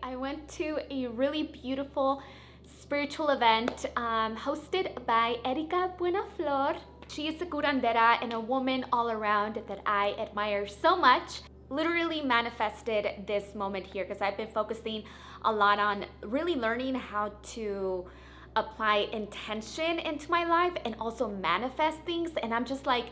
I went to a really beautiful spiritual event hosted by Erika Buenaflor. She is a curandera and a woman all around that I admire so much. Literally manifested this moment here because I've been focusing a lot on really learning how to apply intention into my life and also manifest things. And I'm just like,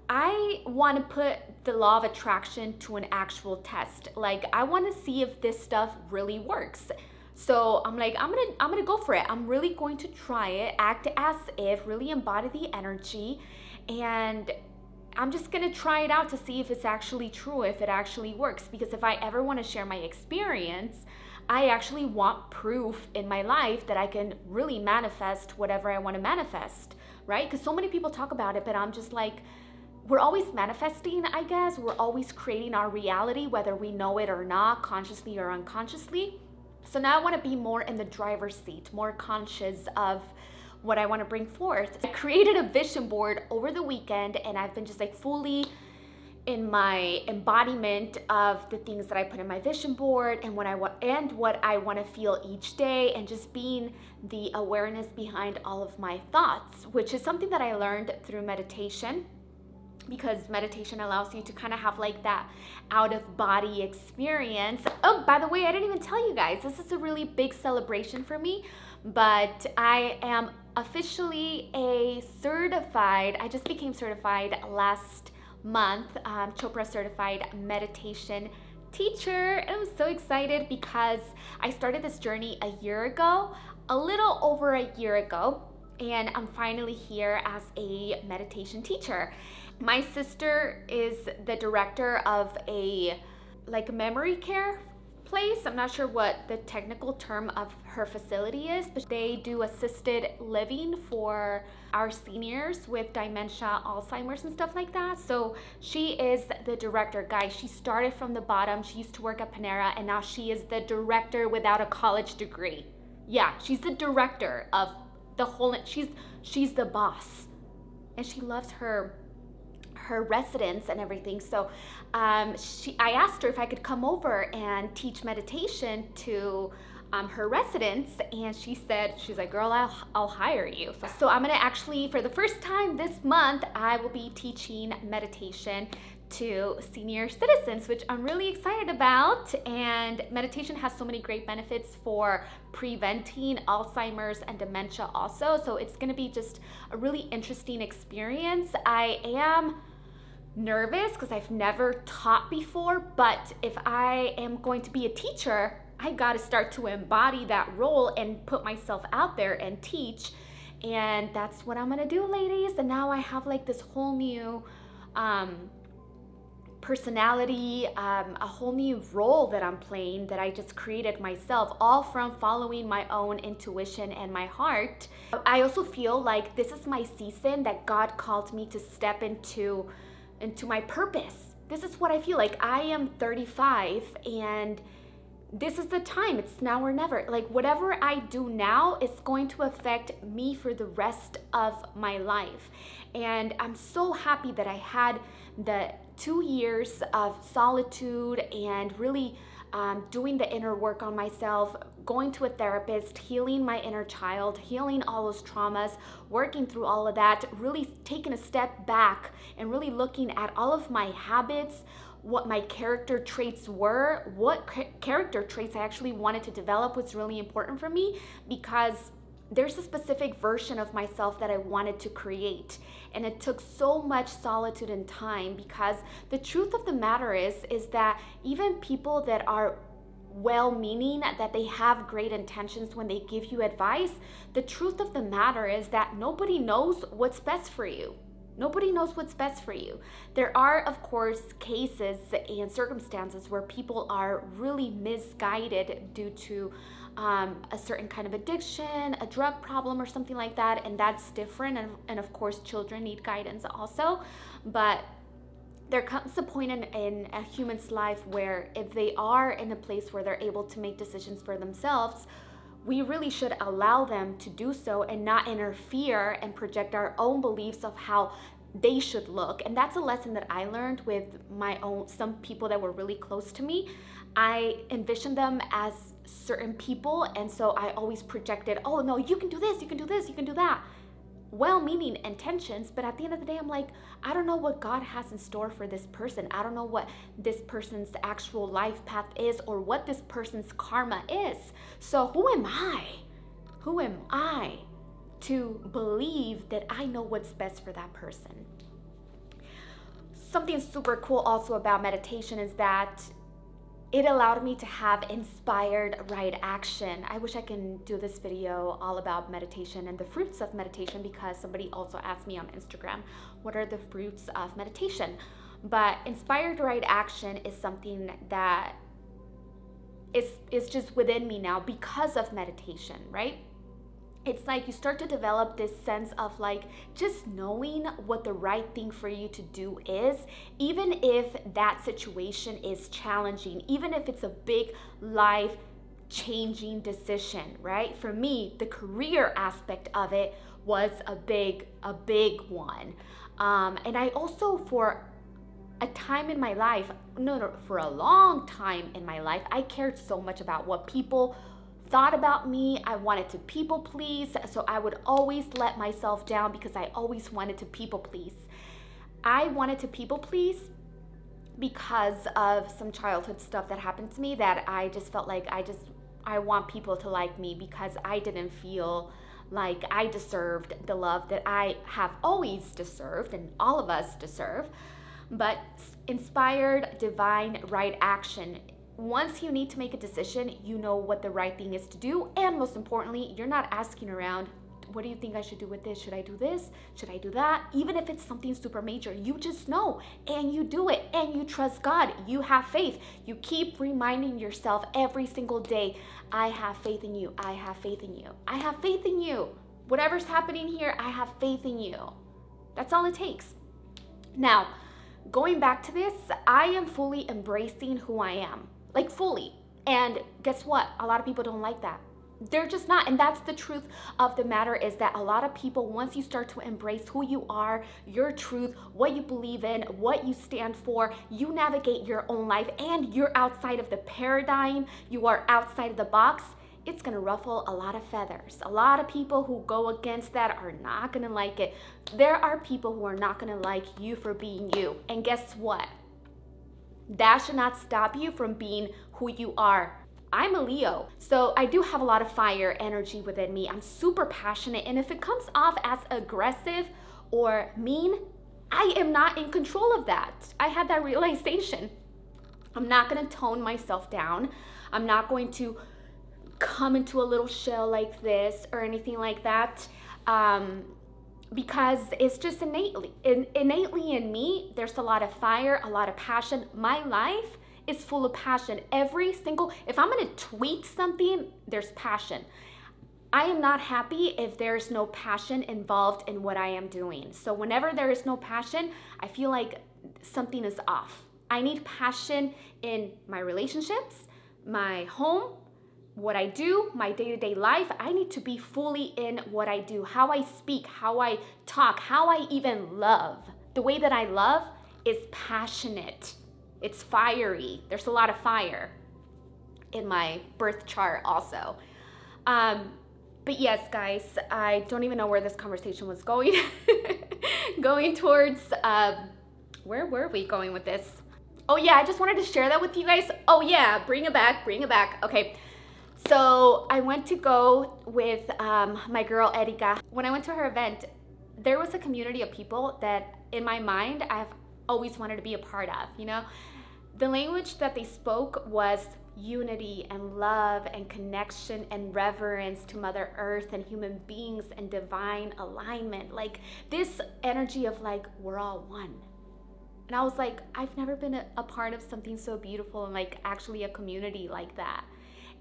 I want to put the law of attraction to an actual test. Like, I want to see if this stuff really works. So I'm like, I'm gonna go for it. I'm really going to try it, act as if, really embody the energy, and I'm just gonna try it out to see if it's actually true, if it actually works. Because if I ever want to share my experience, I actually want proof in my life that I can really manifest whatever I want to manifest, right? Because so many people talk about it, but I'm just like, we're always manifesting, I guess. We're always creating our reality, whether we know it or not, consciously or unconsciously. So now I want to be more in the driver's seat, more conscious of what I want to bring forth. I created a vision board over the weekend, and I've been just like fully in my embodiment of the things that I put in my vision board and what I want to feel each day, and just being the awareness behind all of my thoughts, which is something that I learned through meditation. Because meditation allows you to kind of have like that out-of-body experience. Oh, by the way, I didn't even tell you guys, this is a really big celebration for me, but I am officially I just became certified last month, Chopra certified meditation teacher. And I'm so excited because I started this journey a little over a year ago, and I'm finally here as a meditation teacher. My sister is the director of a memory care place. I'm not sure what the technical term of her facility is, but they do assisted living for our seniors with dementia, Alzheimer's and stuff like that. So she is the director. Guys, she started from the bottom. She used to work at Panera, and now she is the director without a college degree. Yeah, she's the director of the whole, she's the boss, and she loves her residents and everything. So I asked her if I could come over and teach meditation to her residents, and she's like, girl, I'll hire you. So I'm gonna actually, for the first time this month, I will be teaching meditation to senior citizens, which I'm really excited about. And meditation has so many great benefits for preventing Alzheimer's and dementia also. So it's gonna be just a really interesting experience. I am nervous because I've never taught before, but if I am going to be a teacher, I got to start to embody that role and put myself out there and teach. And that's what I'm gonna do, ladies. And now I have like this whole new personality, a whole new role that I'm playing that I just created myself, all from following my own intuition and my heart. I also feel like this is my season that God called me to step into my purpose. This is what I feel like. I am 35, and this is the time. It's now or never. Like, whatever I do now is going to affect me for the rest of my life. And I'm so happy that I had the 2 years of solitude and really doing the inner work on myself, going to a therapist, healing my inner child, healing all those traumas, working through all of that, really taking a step back and really looking at all of my habits, what my character traits were, what character traits I actually wanted to develop was really important for me, because there's a specific version of myself that I wanted to create. And it took so much solitude and time, because the truth of the matter is that even people that are well-meaning, that they have great intentions when they give you advice, the truth of the matter is that nobody knows what's best for you. Nobody knows what's best for you. There are, of course, cases and circumstances where people are really misguided due to a certain kind of addiction, a drug problem or something like that, and that's different. And of course, children need guidance also. But there comes a point in a human's life where if they are in a place where they're able to make decisions for themselves, we really should allow them to do so and not interfere and project our own beliefs of how they should look. And that's a lesson that I learned with some people that were really close to me. I envisioned them as certain people, and so I always projected, oh no, you can do this, you can do this, you can do that. Well-meaning intentions, but at the end of the day, I'm like, I don't know what God has in store for this person. I don't know what this person's actual life path is or what this person's karma is. So who am I? Who am I to believe that I know what's best for that person? Something super cool also about meditation is that it allowed me to have inspired right action. I wish I can do this video all about meditation and the fruits of meditation, because somebody also asked me on Instagram, what are the fruits of meditation? But inspired right action is something that is just within me now because of meditation, right? It's like you start to develop this sense of like just knowing what the right thing for you to do is, even if that situation is challenging, even if it's a big life changing decision, right? For me, the career aspect of it was a big one. And I also, for a time in my life, for a long time in my life, I cared so much about what people thought about me. I wanted to people please, so I would always let myself down because I always wanted to people please. I wanted to people please because of some childhood stuff that happened to me, that I just felt like I want people to like me because I didn't feel like I deserved the love that I have always deserved and all of us deserve. But inspired divine right action, once you need to make a decision, you know what the right thing is to do. And most importantly, you're not asking around, what do you think I should do with this? Should I do this? Should I do that? Even if it's something super major, you just know and you do it and you trust God. You have faith. You keep reminding yourself every single day, I have faith in you. I have faith in you. I have faith in you. Whatever's happening here, I have faith in you. That's all it takes. Now, going back to this, I am fully embracing who I am. Like fully. And guess what? A lot of people don't like that. They're just not. And that's the truth of the matter, is that a lot of people, once you start to embrace who you are, your truth, what you believe in, what you stand for, you navigate your own life and you're outside of the paradigm, you are outside of the box, it's gonna ruffle a lot of feathers. A lot of people who go against that are not gonna like it. There are people who are not gonna like you for being you. And guess what? That should not stop you from being who you are. I'm a Leo, so I do have a lot of fire energy within me. I'm super passionate, and if it comes off as aggressive or mean, I am not in control of that. I had that realization. I'm not gonna tone myself down. I'm not going to come into a little shell like this or anything like that. Because it's just innately in me, there's a lot of fire, a lot of passion. My life is full of passion. If I'm gonna tweet something, there's passion. I am not happy if there's no passion involved in what I am doing. So whenever there is no passion, I feel like something is off. I need passion in my relationships, my home, what I do, my day-to-day life. I need to be fully in what I do, how I speak, how I talk, how I even love. The way that I love is passionate. It's fiery. There's a lot of fire in my birth chart also. But yes, guys, I don't even know where this conversation was going. Going towards, where were we going with this? Oh yeah, I just wanted to share that with you guys. Oh yeah, bring it back, bring it back. Okay. So I went to go with my girl Erika. When I went to her event, there was a community of people that in my mind I've always wanted to be a part of, you know? The language that they spoke was unity and love and connection and reverence to Mother Earth and human beings and divine alignment. Like this energy of like, we're all one. And I was like, I've never been a part of something so beautiful and like actually a community like that.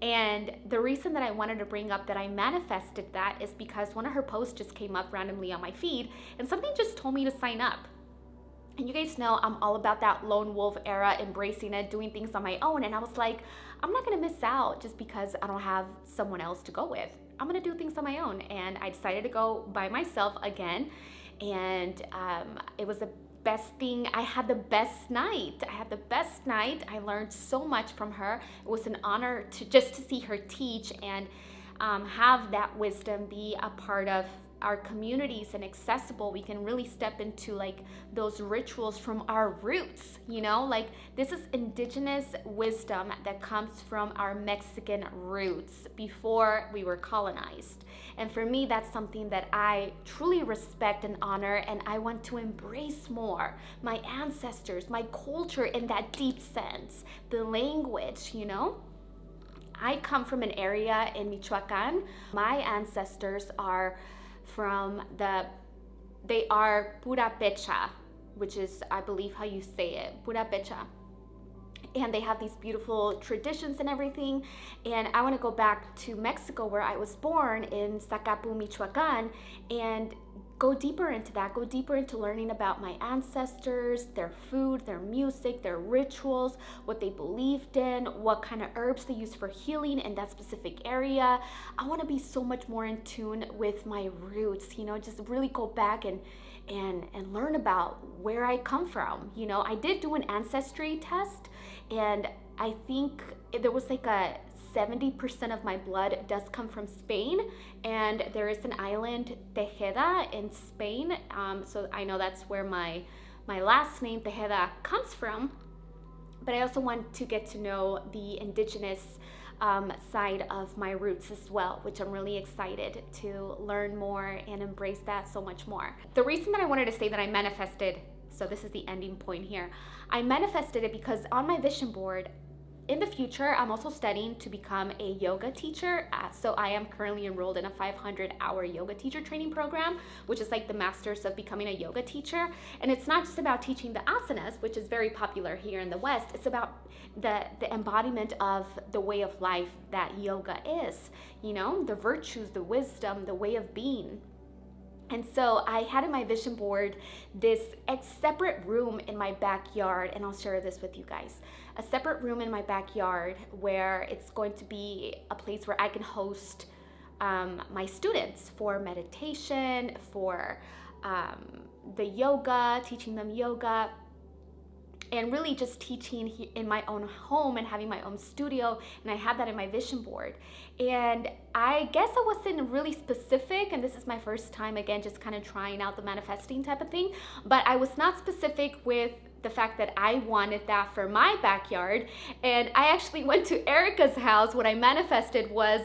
And the reason that I wanted to bring up that I manifested that is because one of her posts just came up randomly on my feed and something just told me to sign up. And you guys know I'm all about that lone wolf era, embracing it, doing things on my own. And I was like, I'm not gonna miss out just because I don't have someone else to go with. I'm gonna do things on my own. And I decided to go by myself again. And it was best thing. I had the best night. I learned so much from her. It was an honor to just to see her teach and have that wisdom be a part of our communities and accessible. We can really step into like those rituals from our roots, you know, like this is indigenous wisdom that comes from our Mexican roots before we were colonized. And for me, that's something that I truly respect and honor, and I want to embrace more my ancestors, my culture in that deep sense, the language, you know. I come from an area in Michoacan. My ancestors are they are Purépecha, which is, I believe, how you say it, Purépecha. And they have these beautiful traditions and everything. And I want to go back to Mexico, where I was born, in Zacapu, Michoacan, and go deeper into that, go deeper into learning about my ancestors, their food, their music, their rituals, what they believed in, what kind of herbs they used for healing in that specific area. I want to be so much more in tune with my roots, you know, just really go back and learn about where I come from. You know, I did do an ancestry test, and I think there was like a 70% of my blood does come from Spain, and there is an island, Tejeda, in Spain. So I know that's where my last name, Tejeda, comes from. But I also want to get to know the indigenous side of my roots as well, which I'm really excited to learn more and embrace that so much more. The reason that I wanted to say that I manifested, so this is the ending point here, I manifested it because on my vision board, in the future, I'm also studying to become a yoga teacher. So I am currently enrolled in a 500-hour yoga teacher training program, which is like the masters of becoming a yoga teacher. And it's not just about teaching the asanas, which is very popular here in the West. It's about the embodiment of the way of life that yoga is, you know, the virtues, the wisdom, the way of being. And so I had in my vision board this separate room in my backyard, and I'll share this with you guys. A separate room in my backyard where it's going to be a place where I can host my students for meditation, for the yoga, teaching them yoga, and really just teaching in my own home and having my own studio. And I had that in my vision board. And I guess I wasn't really specific, and this is my first time, again, just kind of trying out the manifesting type of thing, but I was not specific with the fact that I wanted that for my backyard. And I actually went to Erica's house. What I manifested was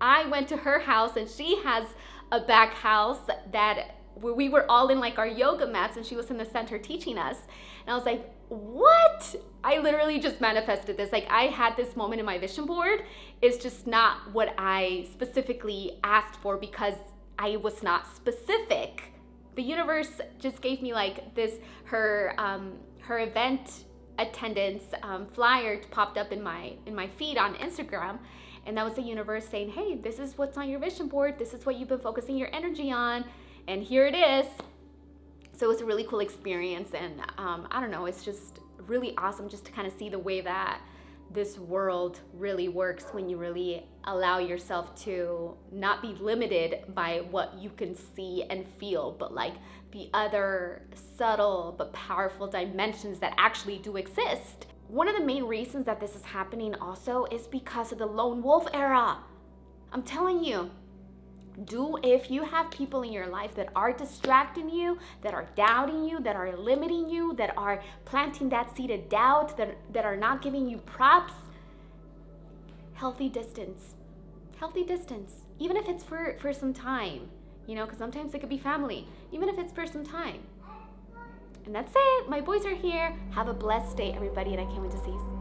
I went to her house, and she has a back house that where we were all in like our yoga mats, and she was in the center teaching us. And I was like, what? I literally just manifested this. Like, I had this moment in my vision board. It's just not what I specifically asked for because I was not specific. The universe just gave me like this, her event attendance flyer popped up in my feed on Instagram. And that was the universe saying, hey, this is what's on your vision board. This is what you've been focusing your energy on. And here it is. So it was a really cool experience, and I don't know, it's just really awesome just to kind of see the way that this world really works when you really allow yourself to not be limited by what you can see and feel, but like the other subtle but powerful dimensions that actually do exist. One of the main reasons that this is happening also is because of the lone wolf era. I'm telling you. If you have people in your life that are distracting you, that are doubting you, that are limiting you, that are planting that seed of doubt, that are not giving you props, healthy distance. Healthy distance. Even if it's for some time, you know, because sometimes it could be family. Even if it's for some time. And that's it. My boys are here. Have a blessed day, everybody, and I can't wait to see you.